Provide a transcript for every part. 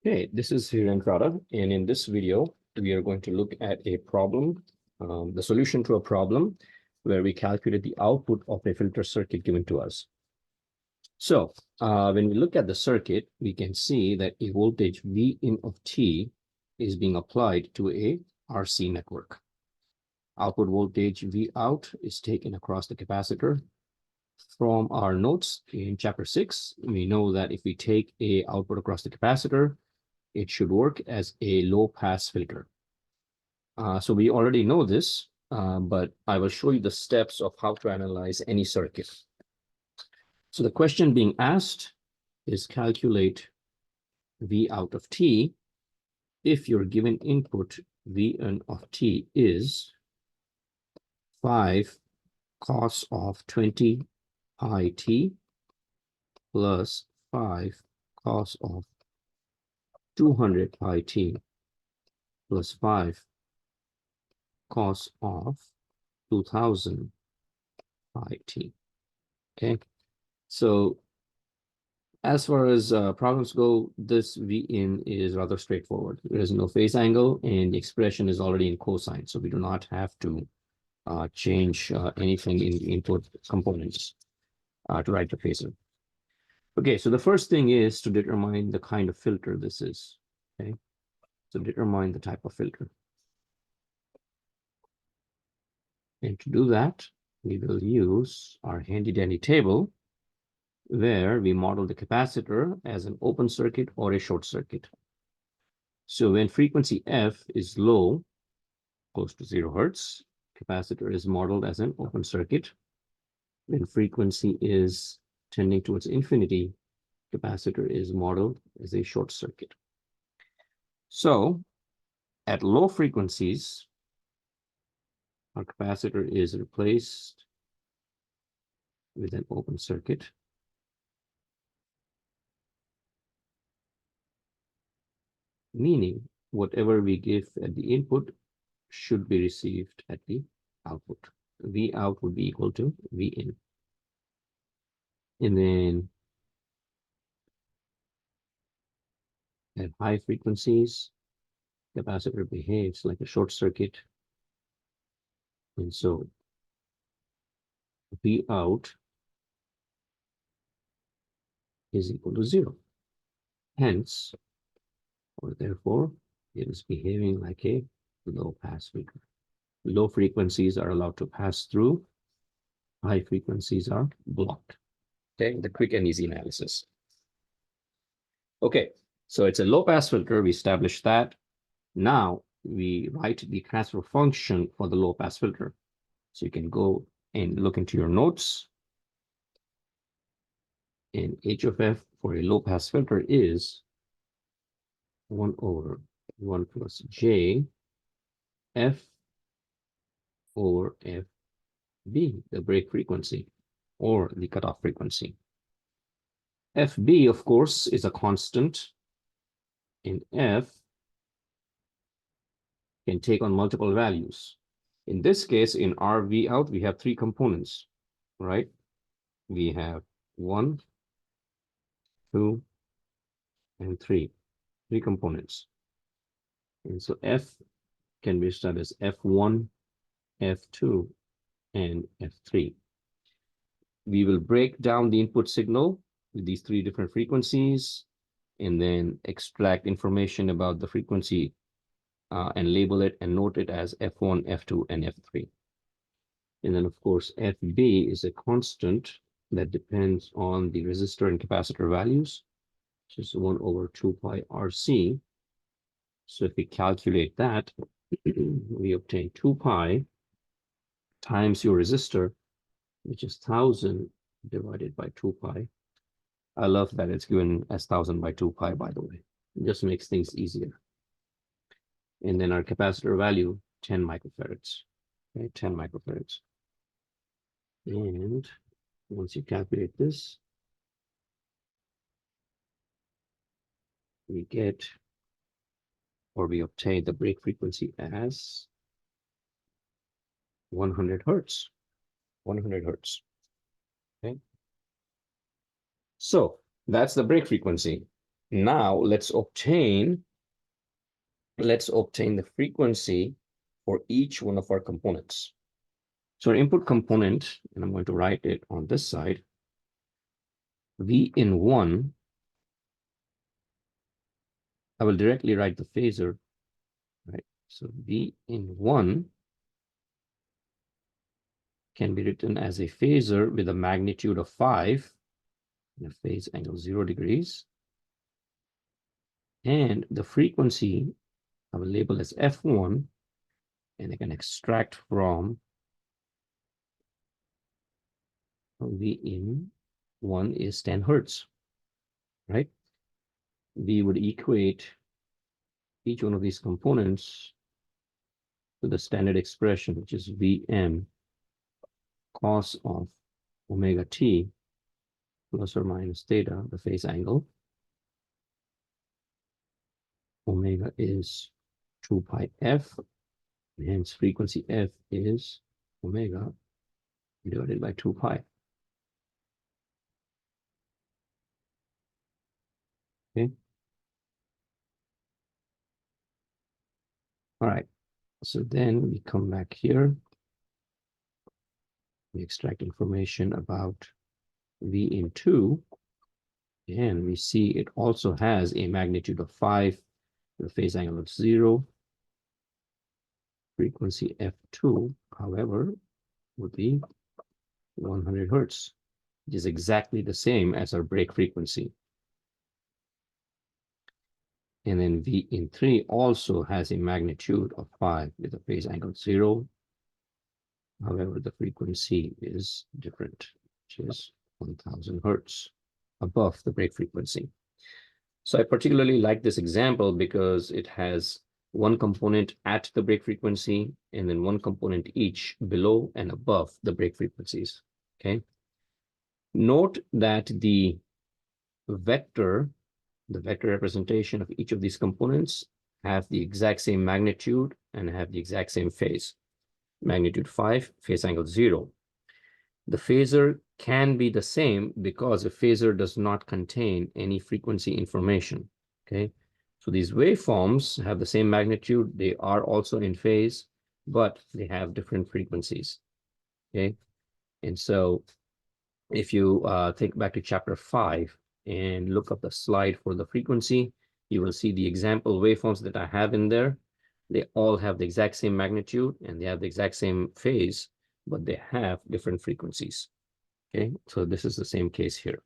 Hey, this is Hiren Prada, and in this video, we are going to look at a problem, the solution to a problem where we calculate the output of a filter circuit given to us. So when we look at the circuit, we can see that a voltage V in of t is being applied to a RC network. Output voltage V out is taken across the capacitor. From our notes in chapter 6, we know that if we take a output across the capacitor, it should work as a low pass filter. So we already know this, but I will show you the steps of how to analyze any circuit. So the question being asked is calculate V out of t if your given input V in of t is 5 cos of 20 pi t plus 5 cos of 200 pi t plus 5 cos of 2000 pi t. Okay, so as far as problems go, this V in is rather straightforward. There is no phase angle, and the expression is already in cosine, so we do not have to change anything in the input components to write the phasor. Okay, so the first thing is to determine the kind of filter this is. Okay, so determine the type of filter. And to do that, we will use our handy-dandy table where we model the capacitor as an open circuit or a short circuit. So when frequency F is low, close to 0 hertz, capacitor is modeled as an open circuit. When frequency is tending towards infinity, capacitor is modeled as a short circuit. So at low frequencies, our capacitor is replaced with an open circuit. Meaning whatever we give at the input should be received at the output. V out would be equal to V in. And then at high frequencies, capacitor behaves like a short circuit. And so V out is equal to 0. Hence, or therefore, it is behaving like a low pass filter. Low frequencies are allowed to pass through. High frequencies are blocked. Okay, the quick and easy analysis. Okay, so it's a low pass filter. We established that. Now we write the transfer function for the low pass filter. So you can go and look into your notes. And h of f for a low pass filter is 1 over 1 plus j f over fb, the break frequency or the cutoff frequency. Fb, of course, is a constant, and f can take on multiple values. In this case, in our V out, we have 3 components, right? We have 1, 2, and 3 components. And so F can be studied as F1, F2, and F3. We will break down the input signal with these 3 different frequencies and then extract information about the frequency and label it and note it as F1, F2, and F3. And then, of course, FB is a constant that depends on the resistor and capacitor values. So it's 1 over 2 pi RC. So if we calculate that, we obtain 2 pi times your resistor, which is 1000 divided by 2 pi. I love that it's given as 1000 by 2 pi, by the way. It just makes things easier. And then our capacitor value, 10 microfarads. Okay, 10 microfarads. And once you calculate this, we get, or we obtain the break frequency as 100 hertz. 100 hertz. Okay. So that's the break frequency. Now let's obtain the frequency for each one of our components. So our input component, and I'm going to write it on this side, V in 1, I will directly write the phasor, right? So V in 1 can be written as a phasor with a magnitude of 5 and a phase angle 0 degrees. And the frequency I will label as F1, and I can extract from V in 1 is 10 hertz, right? We would equate each one of these components to the standard expression, which is Vm cos of omega t plus or minus theta, the phase angle. Omega is 2 pi f, hence frequency f is omega divided by 2 pi. Okay. All right. So then we come back here. We extract information about V in 2. And we see it also has a magnitude of 5, the phase angle of 0. Frequency F2, however, would be 100 hertz, which is exactly the same as our break frequency. And then V in 3 also has a magnitude of 5 with a phase angle 0. However, the frequency is different, which is 1000 hertz above the break frequency. So I particularly like this example because it has one component at the break frequency and then one component each below and above the break frequencies. Okay. Note that the vector representation of each of these components have the exact same magnitude and have the exact same phase. Magnitude 5, phase angle 0. The phasor can be the same because a phasor does not contain any frequency information. Okay, so these waveforms have the same magnitude. They are also in phase, but they have different frequencies. Okay, and so if you think back to chapter 5 and look up the slide for the frequency, you will see the example waveforms that I have in there. They all have the exact same magnitude and they have the exact same phase, but they have different frequencies. Okay, so this is the same case here.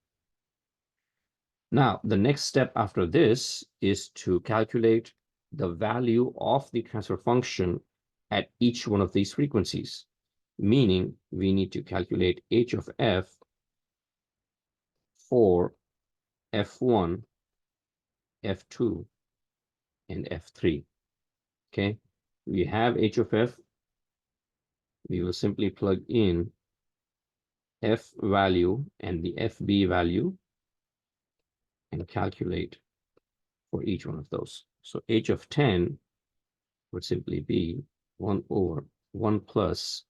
Now, the next step after this is to calculate the value of the transfer function at each one of these frequencies, meaning we need to calculate h of f for f1, f2, and f3. Okay, we have h of f. We will simply plug in f value and the fb value and calculate for each one of those. So h of 10 would simply be 1 over 1 plus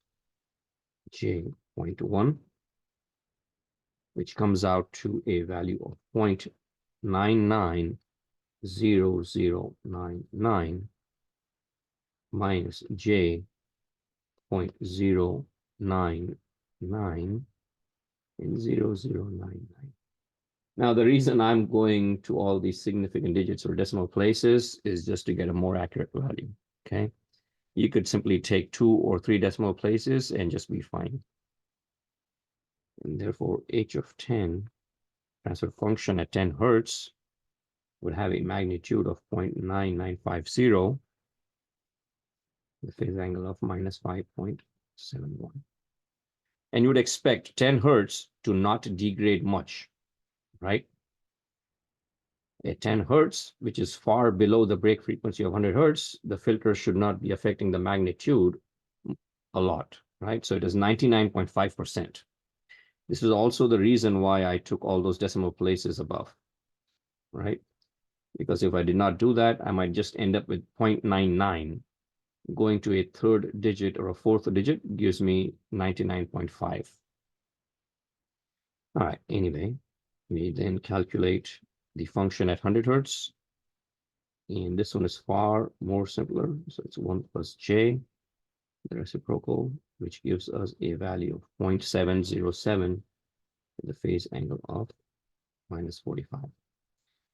j 0.1, which comes out to a value of 0.990099 minus j 0.099 and 0099. Now, the reason I'm going to all these significant digits or decimal places is just to get a more accurate value, okay? You could simply take 2 or 3 decimal places and just be fine. And therefore, h of 10, transfer function at 10 hertz, would have a magnitude of 0.9950, the phase angle of minus 5.71. And you would expect 10 hertz to not degrade much, right? At 10 hertz, which is far below the break frequency of 100 hertz, the filter should not be affecting the magnitude a lot, right? So it is 99.5%. This is also the reason why I took all those decimal places above, right? Because if I did not do that, I might just end up with 0.99. Going to a third digit or a fourth digit gives me 99.5. All right, anyway, we then calculate the function at 100 Hertz. And this one is far more simpler. So it's 1 plus j, the reciprocal, which gives us a value of 0.707 with the phase angle of -45.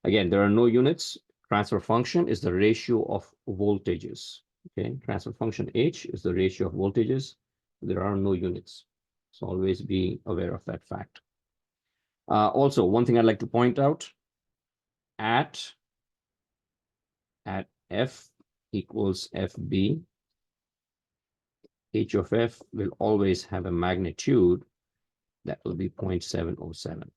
Again, there are no units. Transfer function is the ratio of voltages. Okay, transfer function H is the ratio of voltages. There are no units. So always be aware of that fact. Also, one thing I'd like to point out, at F equals FB, H of F will always have a magnitude that will be 0.707,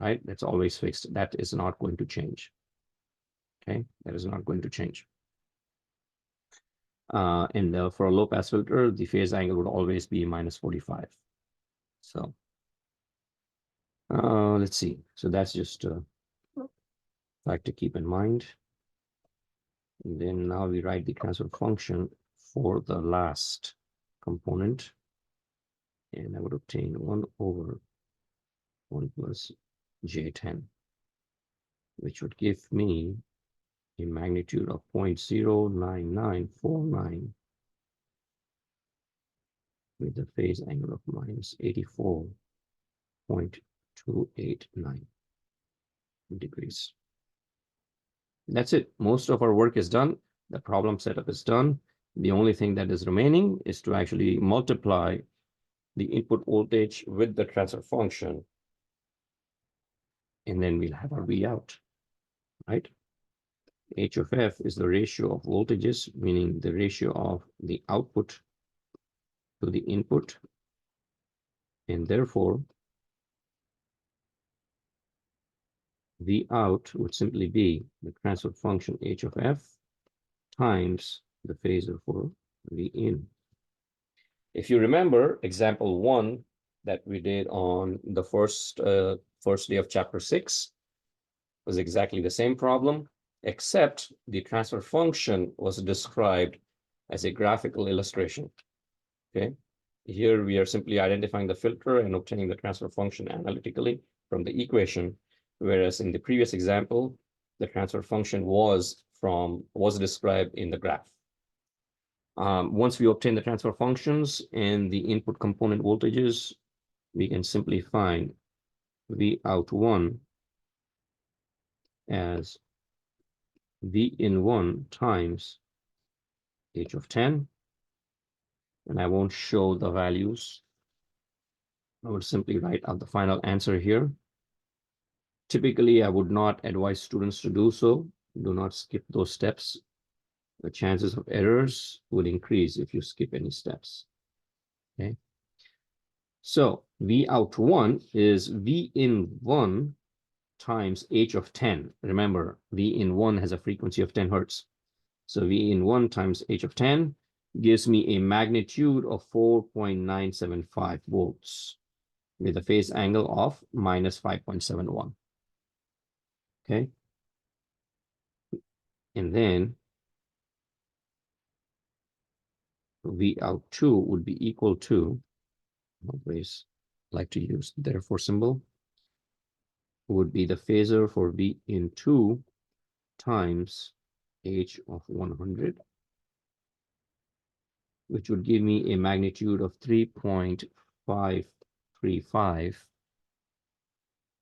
right? That's always fixed. That is not going to change. Okay, that is not going to change. And for a low pass filter, the phase angle would always be -45. So let's see. So that's just a fact to keep in mind. And then now we write the transfer function for the last component. And I would obtain 1 over 1 plus j10, which would give me a magnitude of 0.09949 with a phase angle of -84.289 degrees. That's it. Most of our work is done. The problem setup is done. The only thing that is remaining is to actually multiply the input voltage with the transfer function. And then we'll have our V out, right? H of F is the ratio of voltages, meaning the ratio of the output to the input. And therefore, V out would simply be the transfer function H of F times the phasor for V in. If you remember example 1 that we did on the first day of chapter 6 was exactly the same problem, except the transfer function was described as a graphical illustration. Okay, here we are simply identifying the filter and obtaining the transfer function analytically from the equation, whereas in the previous example, the transfer function was described in the graph. Once we obtain the transfer functions and the input component voltages, we can simply find V out 1 as V in 1 times H of 10. And I won't show the values. I would simply write out the final answer here. Typically, I would not advise students to do so. Do not skip those steps. The chances of errors would increase if you skip any steps. Okay. So V out 1 is V in 1 times H of 10. Remember, V in 1 has a frequency of 10 Hertz. So V in 1 times H of 10 gives me a magnitude of 4.975 volts with a phase angle of -5.71. Okay. And then V out 2 would be equal to, always like to use the therefore symbol, would be the phasor for V in 2 times H of 100, which would give me a magnitude of 3.535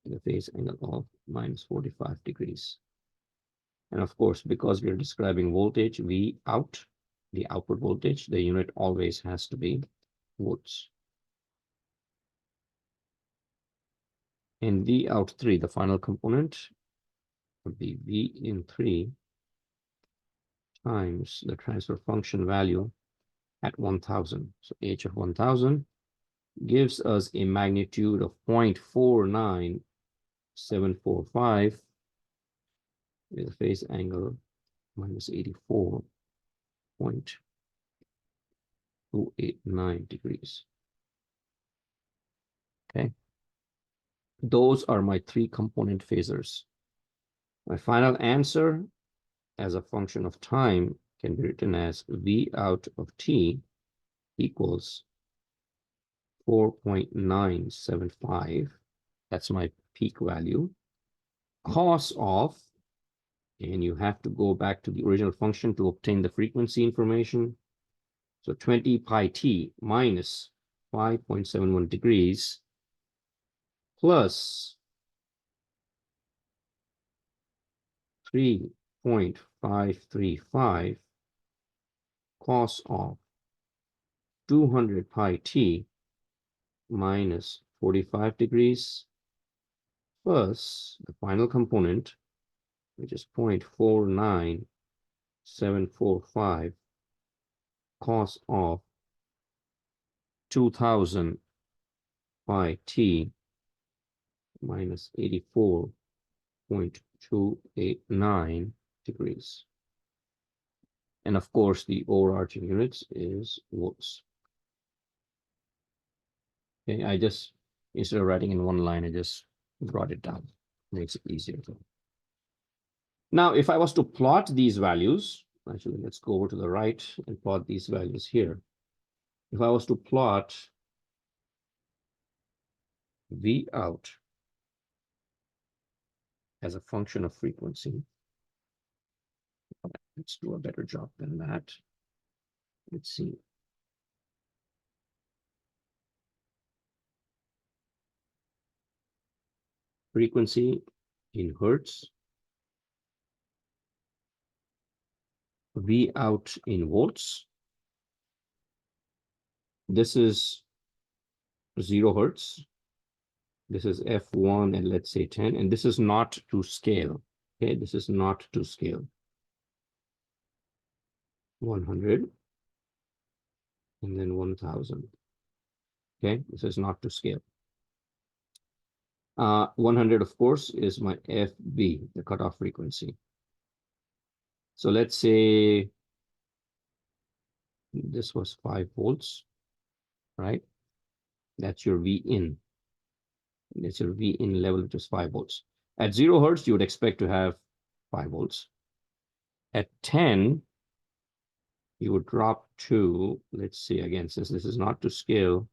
with a phase angle of -45 degrees. And of course, because we are describing voltage V out, the output voltage, the unit always has to be volts. And V out 3, the final component, would be V in 3 times the transfer function value at 1000. So H of 1000 gives us a magnitude of 0.49745 with a phase angle -84.289 degrees. Okay. Those are my 3 component phasors. My final answer as a function of time can be written as V out of t equals 4.975. That's my peak value, cos of, and you have to go back to the original function to obtain the frequency information. So 20 pi t minus 5.71 degrees plus 3.535 cos of 200 pi t minus 45 degrees plus the final component, which is 0.49745 cos of 2000 pi t minus 84.289 degrees. And of course, the overarching units is volts. Okay, I just, instead of writing in one line, I just brought it down. Makes it easier. Now, if I was to plot these values, actually, let's go over to the right and plot these values here. If I was to plot V out as a function of frequency, let's do a better job than that. Let's see. Frequency in hertz, V out in volts. This is 0 hertz. This is F1 and let's say 10, and this is not to scale. Okay, this is not to scale. 100 and then 1000. Okay, this is not to scale. 100, of course, is my FB, the cutoff frequency. So let's say this was 5 volts, right? That's your V in. That's your V in level, which is 5 volts. At 0 hertz, you would expect to have 5 volts. At 10, you would drop to, let's see, again, since this is not to scale,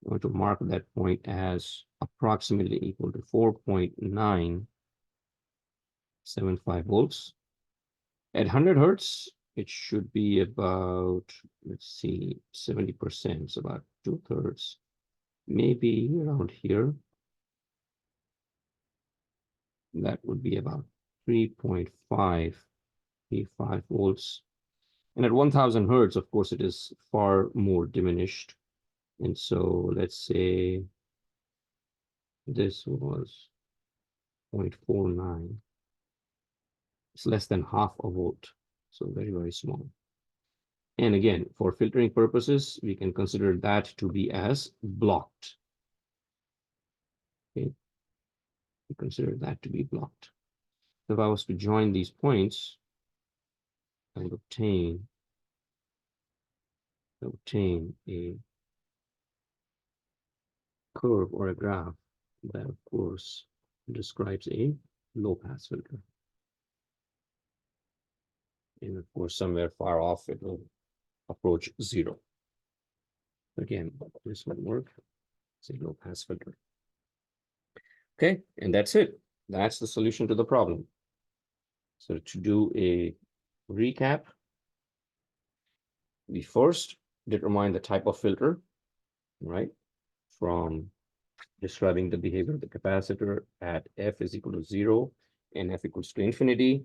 I'm going to mark that point as approximately equal to 4.975 volts. At 100 hertz, it should be about, let's see, 70%, so about 2/3, maybe around here. That would be about 3.535 volts. And at 1000 hertz, of course, it is far more diminished. And so let's say this was 0.49. It's less than half a volt, so very, very small. And again, for filtering purposes, we can consider that to be as blocked. Okay, we consider that to be blocked. So if I was to join these points, I would obtain a curve or a graph that, of course, describes a low-pass filter. And of course, somewhere far off, it will approach 0. Again, this would work. It's a low-pass filter. Okay, and that's it. That's the solution to the problem. So to do a recap, we first determine the type of filter, right? From describing the behavior of the capacitor at F is equal to 0 and F equals to infinity.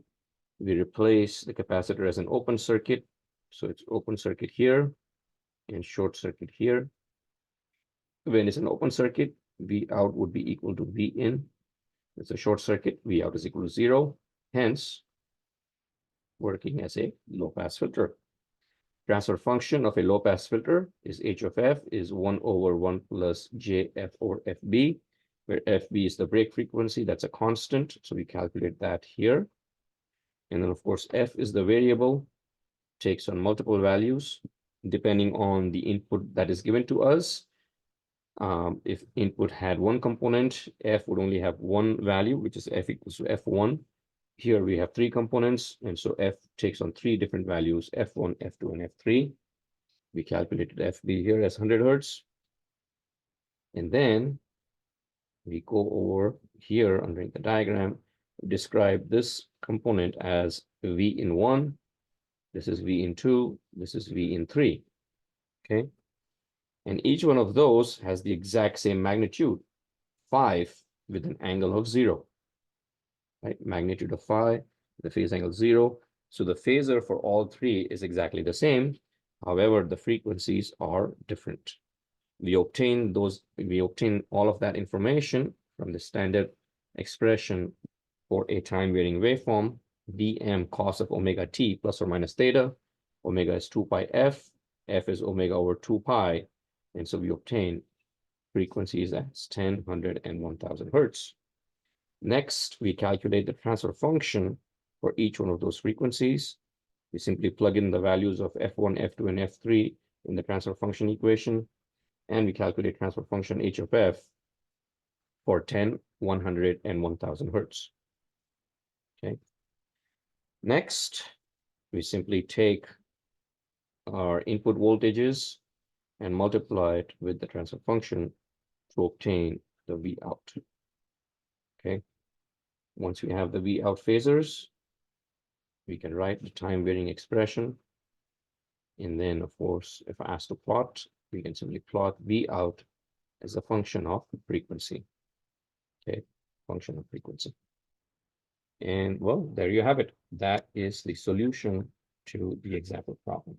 We replace the capacitor as an open circuit. So it's open circuit here and short circuit here. When it's an open circuit, V out would be equal to V in. It's a short circuit, V out is equal to 0. Hence, working as a low-pass filter. Transfer function of a low-pass filter is H of F is 1/1 plus JF over FB, where FB is the break frequency. That's a constant. So we calculate that here. And then, of course, F is the variable, takes on multiple values depending on the input that is given to us. If input had one component, F would only have one value, which is F equals to F1. Here we have 3 components, and so F takes on 3 different values, F1, F2, and F3. We calculated FB here as 100 hertz. And then we go over here underneath the diagram, describe this component as V in 1, this is V in 2, this is V in 3, okay? And each one of those has the exact same magnitude, 5 with an angle of 0, right? Magnitude of 5, the phase angle 0. So the phasor for all three is exactly the same. However, the frequencies are different. We obtain all of that information from the standard expression for a time varying waveform, dm cos of omega t plus or minus theta. Omega is 2 pi f, f is omega over 2 pi. And so we obtain frequencies as 10, 100, and 1000 hertz. Next, we calculate the transfer function for each one of those frequencies. We simply plug in the values of f1, f2, and f3 in the transfer function equation, and we calculate transfer function h of f for 10, 100, and 1000 hertz. Okay. Next, we simply take our input voltages and multiply it with the transfer function to obtain the V out. Okay. Once we have the V out phasors, we can write the time varying expression. And then, of course, if asked to plot, we can simply plot V out as a function of frequency. Okay, function of frequency. And well, there you have it. That is the solution to the example problem.